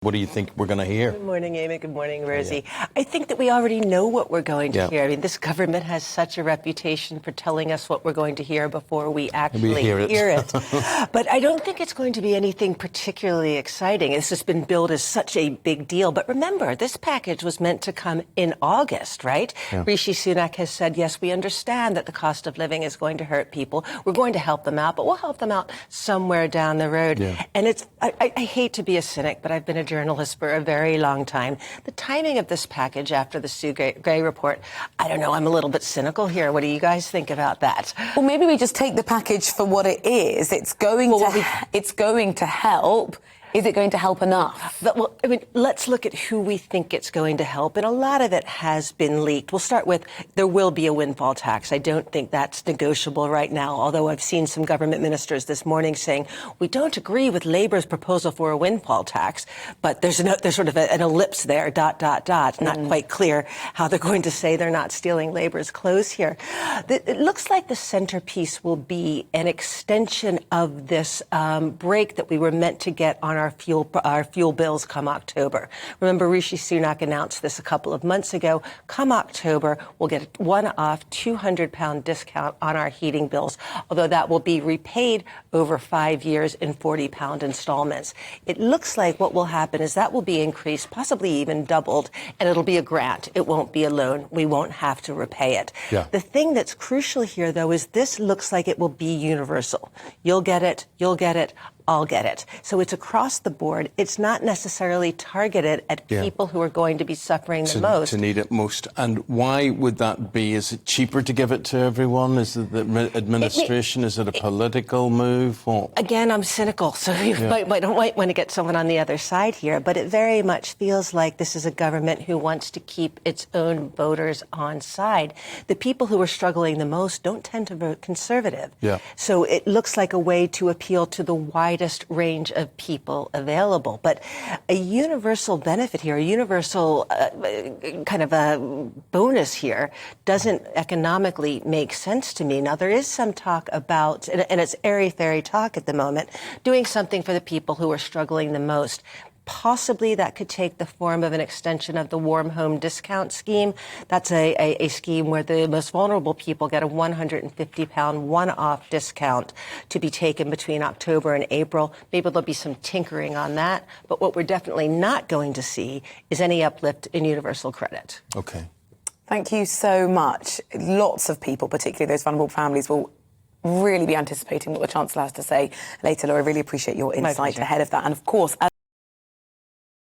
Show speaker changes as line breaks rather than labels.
What do you think we're going to hear?
Good morning, Amy. Good morning, Rosie. Yeah. I think that we already know what we're going to hear. I mean, this government has such a reputation for telling us what we're going to hear before we actually hear it. But I don't think it's going to be anything particularly exciting. This has been billed as such a big deal. But remember, this package was meant to come in August, right? Yeah. Rishi Sunak has said, yes, we understand that the cost of living is going to hurt people. We're going to help them out, but we'll help them out somewhere down the road. Yeah. And I hate to be a cynic, but I've been a journalist for a very long time. The timing of this package after the Sue Gray report, I don't know, I'm a little bit cynical here. What do you guys think about that?
Well, maybe we just take the package for what it is. It's going to help. Is it going to help enough?
Well, I mean, let's look at who we think it's going to help. And a lot of it has been leaked. We'll start with there will be a windfall tax. I don't think that's negotiable right now, although I've seen some government ministers this morning saying we don't agree with Labour's proposal for a windfall tax, but there's sort of an ellipse there, ... Not quite clear how they're going to say they're not stealing Labour's clothes here. It looks like the centerpiece will be an extension of this break that we were meant to get on our fuel bills come October. Remember, Rishi Sunak announced this a couple of months ago. Come October, we'll get a one-off £200 discount on our heating bills, although that will be repaid over 5 years in £40 installments. It looks like what will happen is that will be increased, possibly even doubled, and it'll be a grant. It won't be a loan. We won't have to repay it. Yeah. The thing that's crucial here, though, is this looks like it will be universal. You'll get it. I'll get it. So it's across the board. It's not necessarily targeted at people who are going to be suffering the most.
To need it most. And why would that be? Is it cheaper to give it to everyone? Is it the administration? Is it a political move? What?
Again, I'm cynical, so you might want to get someone on the other side here. But it very much feels like this is a government who wants to keep its own voters on side. The people who are struggling the most don't tend to vote Conservative. Yeah. So it looks like a way to appeal to the widest range of people available. But a universal benefit here, a universal kind of a bonus here doesn't economically make sense to me. Now, there is some talk about, and it's airy-fairy talk at the moment, doing something for the people who are struggling the most. Possibly that could take the form of an extension of the Warm Home Discount Scheme. That's a scheme where the most vulnerable people get a £150 one-off discount to be taken between October and April. Maybe there'll be some tinkering on that. But what we're definitely not going to see is any uplift in universal credit.
OK.
Thank you so much. Lots of people, particularly those vulnerable families, will really be anticipating what the Chancellor has to say later. Laura, I really appreciate your insight ahead of that. And of course,